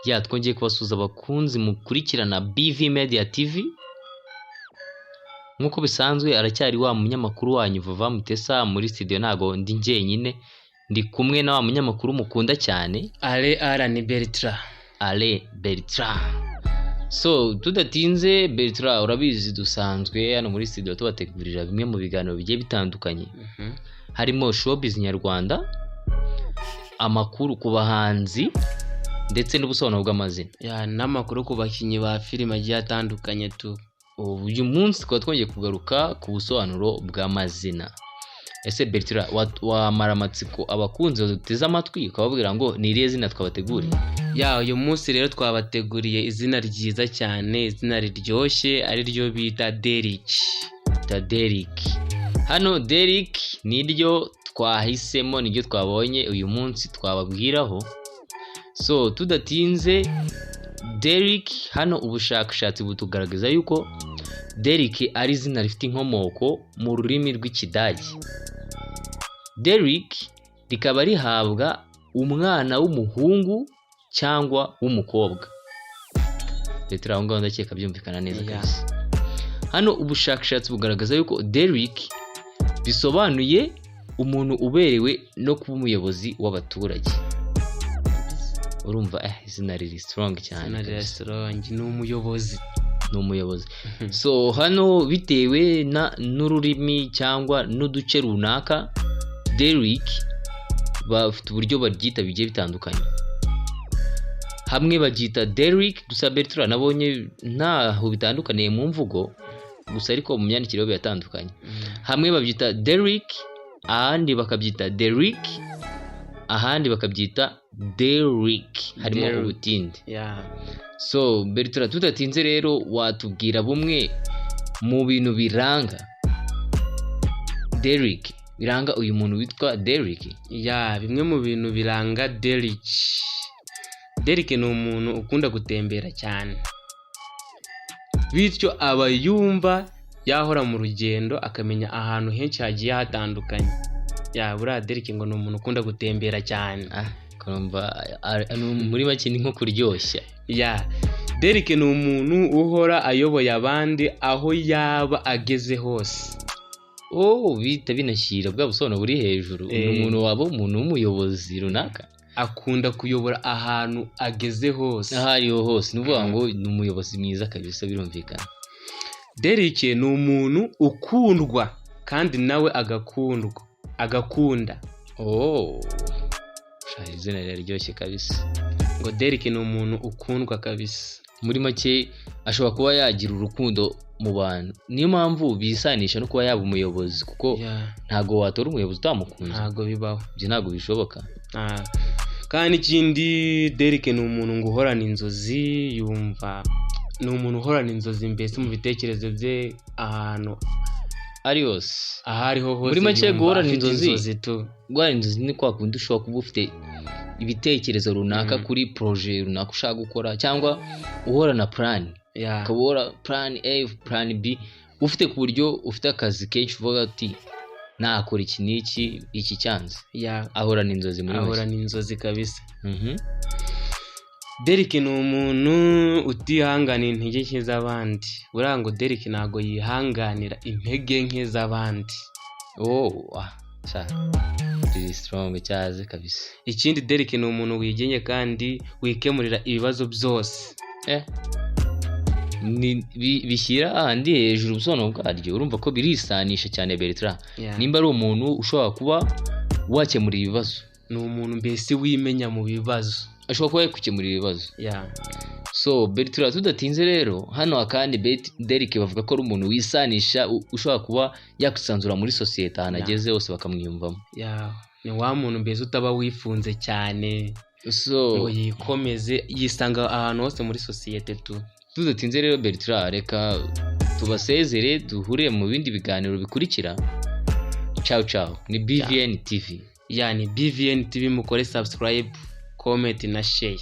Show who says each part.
Speaker 1: twongeye kubasuza abakunzi mukurikirana BV Media TV. Nkuko bisanzwe aracyari wa munyamakuru wanyu Vava Mutesa muri studio, ntago ndi njyenyine, ndi kumwe na wa munyamakuru mukunda cyane
Speaker 2: Alain Bertrand.
Speaker 1: So tudatinze, Bertrand urabizi dusanzwe hano muri studio tubategurira bimwe mu biganiro bigiye bitandukanye. Harimo showbiz nyarwanda, amakuru ku bahanzi ndetse n'ubusobanuro bw'amazina.
Speaker 2: N'amakuru ku bakinnyi ba filime agiye atandukanye tu.
Speaker 1: Uyu munsi twaba twongeye kugaruka ku busobanuro bw'amazina. Ese Bertrand wamara amatsiko abakunzi baduteze amatwi ukababwira ngo ni irihe zina twabateguriye?
Speaker 2: Uyu munsi rero twabateguriye izina ryiza cyane, izina riryoshye, ari ryo bita Derrick. Hano Derrick niryo twahisemo, niryo twabonye uyu munsi twababwiraho. So tudatinze, Derrick hano ubushakashatsi butugaragaza yuko Derrick ari izina rifite inkomoko mu rurimi rw'Ikidage. Derrick rikaba rihabwa umwana w'umuhungu cyangwa w'umukobwa. Leta aho ngaho ndakeka byumvikana neza kabisa. Hano ubushakashatsi bugaragaza yuko Derrick bisobanuye umuntu uberewe no kuba umuyobozi w'abaturage. Urumva izina riri strong cyane. Ni umuyobozi.
Speaker 1: So hano bitewe n'ururimi cyangwa n'uduce runaka, Derrick bafite uburyo baryita bigiye bitandukanye. Hamwe baryita Derrick, gusa Bertrand nabonye ntaho bitandukaniye mu mvugo, gusa ariko mu myandikire biratandukanye. Hamwe babyita Derrick, ahandi bakabyita Derrick, ahandi bakabyita Derrick, harimo ubutinde. So Bertrand tudatinze rero, watubwira bumwe mu bintu biranga Derrick, biranga uyu muntu witwa Derrick?
Speaker 2: Bimwe mu bintu biranga Derrick. Derrick ni umuntu ukunda gutembera cyane, bityo aba yumva yahora mu rugendo akamenya ahantu henshi hagiye hatandukanye. Buriya Derrick ngo ni umuntu ukunda gutembera cyane.
Speaker 1: Muri make ni nko kuryoshya.
Speaker 2: Derrick ni umuntu uhora ayoboye abandi aho yaba ageze hose.
Speaker 1: Bita binashyira bwa busobanuro buri hejuru. Ni umuntu waba umuntu w'umuyobozi runaka,
Speaker 2: akunda kuyobora ahantu ageze hose,
Speaker 1: aho ariho hose. Ni ukuvuga ngo ni umuyobozi mwiza kabisa, birumvikana.
Speaker 2: Derrick ni umuntu ukundwa kandi nawe agakunda.
Speaker 1: Izina riraryoshye kabisa.
Speaker 2: Ngo Derrick ni umuntu ukundwa kabisa.
Speaker 1: Muri make ashobora kuba yagira urukundo mu bantu, niyo mpamvu bisanisha no kuba yaba umuyobozi, kuko ntago watora umuyobozi utamukunze.
Speaker 2: Ntago bibaho,
Speaker 1: ibyo ntago bishoboka.
Speaker 2: Kandi ikindi, Derrick ni umuntu ngo uhorana inzozi, yumva ni umuntu uhorana inzozi mbese mu bitekerezo bye ahantu
Speaker 1: ari hose,
Speaker 2: aho ariho hose.
Speaker 1: muri make guhorana inzozi ni kwa kundi ushobora kuba ufite ibitekerezo runaka kuri projet runaka ushaka gukora, cyangwa uhorana plan. Ukabora plan A, plan B, ufite ku buryo ufite akazi kenshi uvuga ati nakora iki n'iki, iki cyanze. Ahorana inzozi muri make.
Speaker 2: Ahorana inzozi kabisa. Derrick ni umuntu utihanganira intege nke z'abandi. Buriya ngo Derrick ntago yihanganira intege nke z'abandi.
Speaker 1: Really strong cyaze kabisa.
Speaker 2: Ikindi, Derrick ni umuntu wigenye kandi wikemurira ibibazo byose.
Speaker 1: Bishyira ahandi hejuru ubusobanuro bwaryo. Urumva ko birisanisha cyane Bertrand. Nimba ari umuntu ushobora kuba wakemura ibibazo,
Speaker 2: ni umuntu mbese wimenya mu bibazo,
Speaker 1: ashobora kuba yakemurira ibibazo. So Bertrand tudatinze rero, hano kandi Derrick bavuga ko ari umuntu wisanisha, ushobora kuba yakwisanzura muri sosiyete ahantu ageze hose bakamwiyumvamo.
Speaker 2: Ni wa muntu mbese utaba wifunze cyane, ngo yikomeze, yisanga ahantu hose muri sosiyete tu.
Speaker 1: Tudatinze rero Bertrand, reka tubasezere, duhure mu bindi biganiro bikurikira. Ciao. Ni BVN TV.
Speaker 2: Ni BVN TV, mukore subscribe, comment na share.